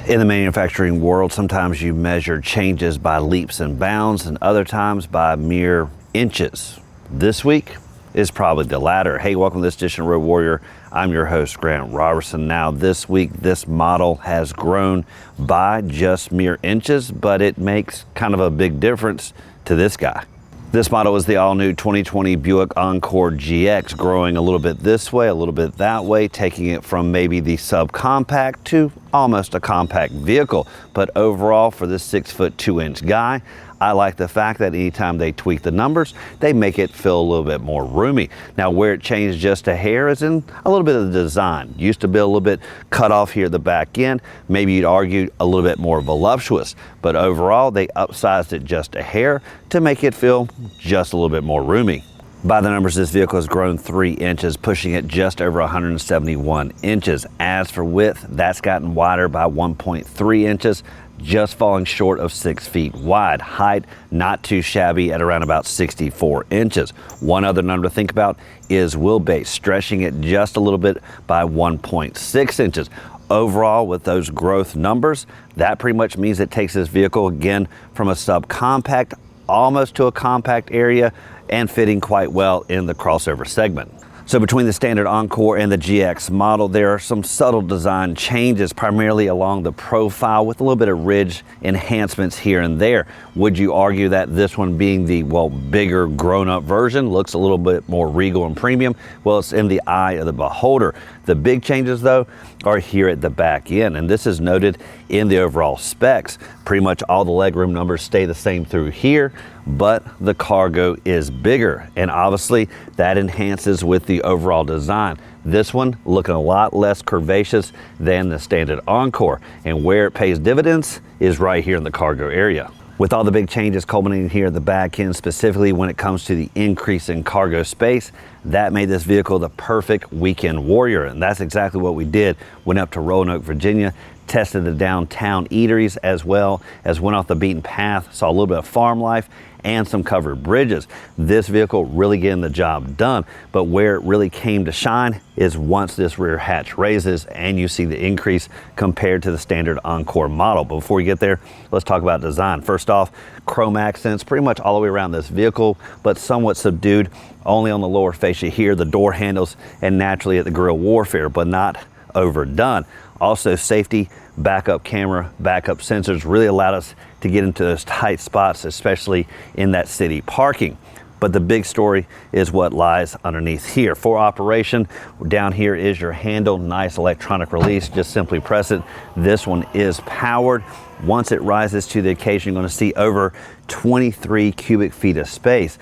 In the manufacturing world, sometimes you measure changes by leaps and bounds and other times by mere inches. This week is probably the latter. Hey, welcome to this edition of Road Warrior. I'm your host, Grant Roberson. Now this week, this model has grown by just mere inches, but it makes kind of a big difference to this guy. This model is the all-new 2020 Buick Encore GX, growing a little bit this way, a little bit that way, taking it from maybe the subcompact to almost a compact vehicle. But overall, for this 6'2" guy, I like the fact that anytime they tweak the numbers, they make it feel a little bit more roomy. Now, where it changed just a hair is in a little bit of the design. Used to be a little bit cut off here at the back end. Maybe you'd argue a little bit more voluptuous, but overall, they upsized it just a hair to make it feel just a little bit more roomy. By the numbers, this vehicle has grown 3 inches, pushing it just over 171 inches. As for width, that's gotten wider by 1.3 inches, just falling short of 6 feet wide. Height, not too shabby at around about 64 inches. One other number to think about is wheelbase, stretching it just a little bit by 1.6 inches. Overall, with those growth numbers, that pretty much means it takes this vehicle again from a subcompact almost to a compact area and fitting quite well in the crossover segment. So between the standard Encore and the GX model, there are some subtle design changes, primarily along the profile with a little bit of ridge enhancements here and there. Would you argue that this one, being the, well, bigger grown-up version, looks a little bit more regal and premium? Well, it's in the eye of the beholder. The big changes, though, are here at the back end, and this is noted in the overall specs. Pretty much all the legroom numbers stay the same through here, but the cargo is bigger, and obviously that enhances with the overall design. This one looking a lot less curvaceous than the standard Encore, and where it pays dividends is right here in the cargo area. With all the big changes culminating here at the back end, specifically when it comes to the increase in cargo space, that made this vehicle the perfect weekend warrior. And that's exactly what we did. Went up to Roanoke, Virginia, tested the downtown eateries as well as went off the beaten path, saw a little bit of farm life and some covered bridges. This vehicle really getting the job done, but where it really came to shine is once this rear hatch raises and you see the increase compared to the standard Encore model. But before we get there, let's talk about design. First off, chrome accents pretty much all the way around this vehicle, but somewhat subdued only on the lower fascia here, the door handles, and naturally at the grille warfare, but not overdone. Also, safety, backup camera, backup sensors really allowed us to get into those tight spots, especially in that city parking. But the big story is what lies underneath here. For operation, down here is your handle, nice electronic release, just simply press it. This one is powered. Once it rises to the occasion, you're going to see over 23 cubic feet of space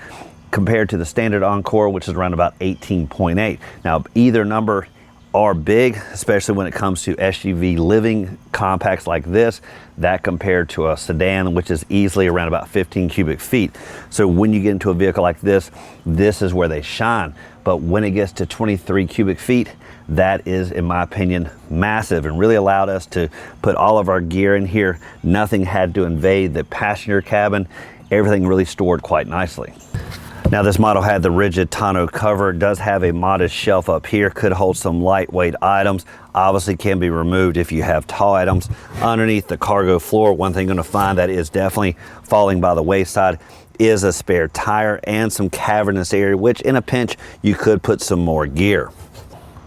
compared to the standard Encore, which is around about 18.8. Now, either number are big, especially when it comes to SUV living compacts like this, that compared to a sedan, which is easily around about 15 cubic feet. So when you get into a vehicle like this, this is where they shine. But when it gets to 23 cubic feet, that is, in my opinion, massive and really allowed us to put all of our gear in here. Nothing had to invade the passenger cabin. Everything really stored quite nicely. Now, this model had the rigid tonneau cover. It does have a modest shelf up here, could hold some lightweight items. Obviously can be removed if you have tall items. Underneath the cargo floor, one thing you're going to find that is definitely falling by the wayside is a spare tire and some cavernous area, which in a pinch, you could put some more gear.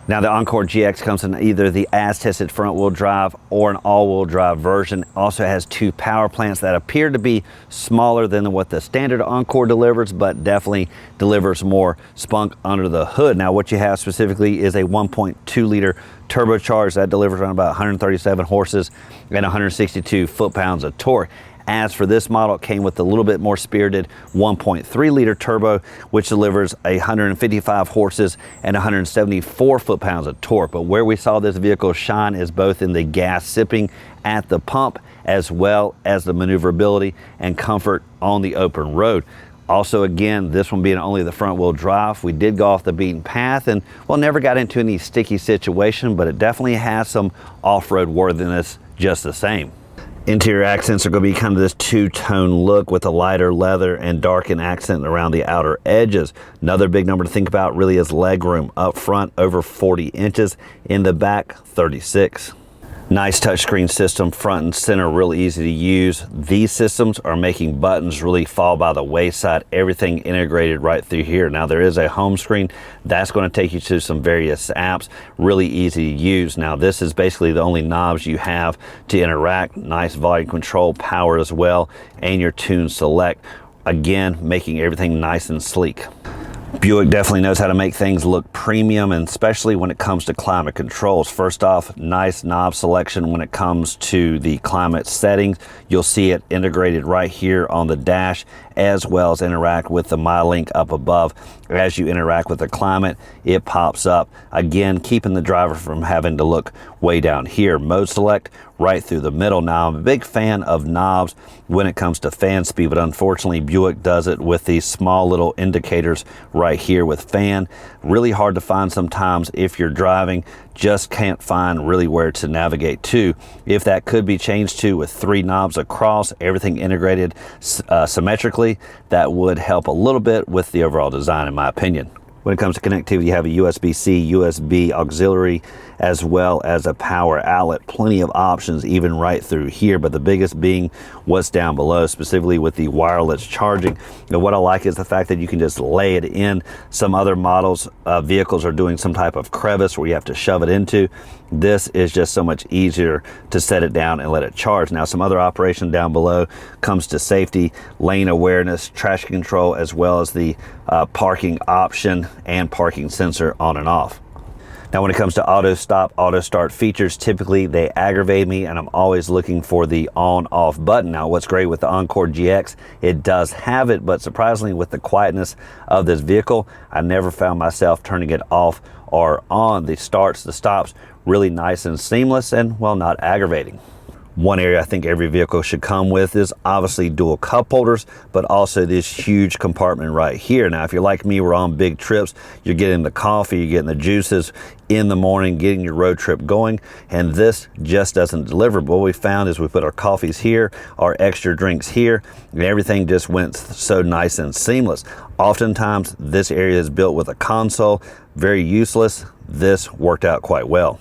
Now, the Encore GX comes in either the as-tested front-wheel drive or an all-wheel drive version. Also has 2 power plants that appear to be smaller than what the standard Encore delivers, but definitely delivers more spunk under the hood. Now, what you have specifically is a 1.2 liter turbocharged that delivers around about 137 horses and 162 foot-pounds of torque. As for this model, it came with a little bit more spirited 1.3 liter turbo, which delivers 155 horses and 174 foot-pounds of torque. But where we saw this vehicle shine is both in the gas sipping at the pump, as well as the maneuverability and comfort on the open road. Also, again, this one being only the front wheel drive, we did go off the beaten path and, well, never got into any sticky situation, but it definitely has some off-road worthiness just the same. Interior accents are going to be kind of this two-tone look with a lighter leather and darkened accent around the outer edges. Another big number to think about really is legroom. Up front, over 40 inches. In the back, 36. Nice touchscreen system, front and center, really easy to use. These systems are making buttons really fall by the wayside. Everything integrated right through here. Now there is a home screen that's going to take you to some various apps, really easy to use. Now this is basically the only knobs you have to interact. Nice volume control, power as well, and your tune select. Again, making everything nice and sleek. Buick definitely knows how to make things look premium, and especially when it comes to climate controls. First off, nice knob selection when it comes to the climate settings. You'll see it integrated right here on the dash, as well as interact with the MyLink up above. As you interact with the climate, it pops up. Again, keeping the driver from having to look way down here. Mode select right through the middle. Now, I'm a big fan of knobs when it comes to fan speed, but unfortunately Buick does it with these small little indicators right here with fan. Really hard to find sometimes if you're driving, just can't find really where to navigate to. If that could be changed to with 3 knobs across, everything integrated symmetrically, that would help a little bit with the overall design, in my opinion. When it comes to connectivity, you have a USB-C, USB auxiliary, as well as a power outlet. Plenty of options even right through here, but the biggest being what's down below, specifically with the wireless charging. And what I like is the fact that you can just lay it in. Some other models, vehicles are doing some type of crevice where you have to shove it into. This is just so much easier to set it down and let it charge. Now, some other operation down below comes to safety, lane awareness, traction control, as well as the parking option and parking sensor on and off. Now, when it comes to auto stop, auto start features, typically they aggravate me, and I'm always looking for the on off button. Now, what's great with the Encore GX, it does have it, but surprisingly with the quietness of this vehicle, I never found myself turning it off or on. The starts, the stops, really nice and seamless, and well, not aggravating. One area I think every vehicle should come with is obviously dual cup holders, but also this huge compartment right here. Now, if you're like me, we're on big trips, you're getting the coffee, you're getting the juices in the morning, getting your road trip going, and this just doesn't deliver. But what we found is we put our coffees here, our extra drinks here, and everything just went so nice and seamless. Oftentimes, this area is built with a console, very useless. This worked out quite well.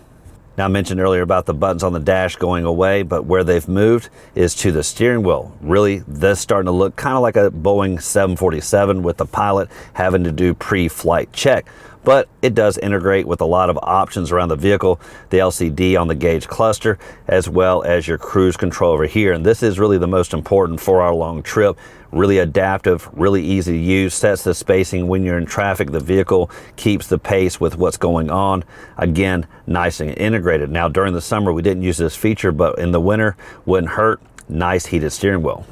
Now, I mentioned earlier about the buttons on the dash going away, but where they've moved is to the steering wheel. Really, this starting to look kind of like a Boeing 747 with the pilot having to do pre-flight check. But it does integrate with a lot of options around the vehicle, the LCD on the gauge cluster, as well as your cruise control over here. And this is really the most important for our long trip. Really adaptive, really easy to use, sets the spacing when you're in traffic. The vehicle keeps the pace with what's going on. Again, nice and integrated. Now, during the summer, we didn't use this feature, but in the winter, wouldn't hurt. Nice heated steering wheel.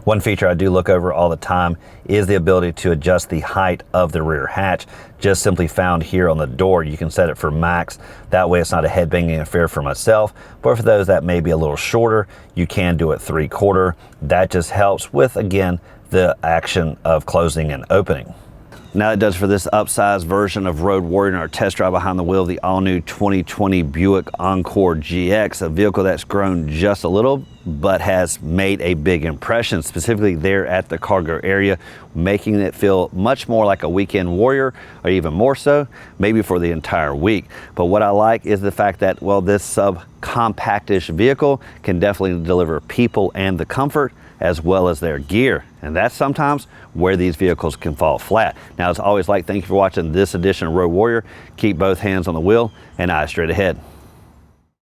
One feature I do look over all the time is the ability to adjust the height of the rear hatch. Just simply found here on the door. You can set it for max. That way it's not a head-banging affair for myself. But for those that may be a little shorter, you can do it 3/4. That just helps with, again, the action of closing and opening. Now it does for this upsized version of Road Warrior in our test drive behind the wheel of the all-new 2020 Buick Encore GX, a vehicle that's grown just a little, but has made a big impression, specifically there at the cargo area, making it feel much more like a weekend warrior, or even more so, maybe for the entire week. But what I like is the fact that, well, this sub-compactish vehicle can definitely deliver people and the comfort, as well as their gear. And that's sometimes where these vehicles can fall flat. Now, as always, thank you for watching this edition of Road Warrior. Keep both hands on the wheel and eyes straight ahead.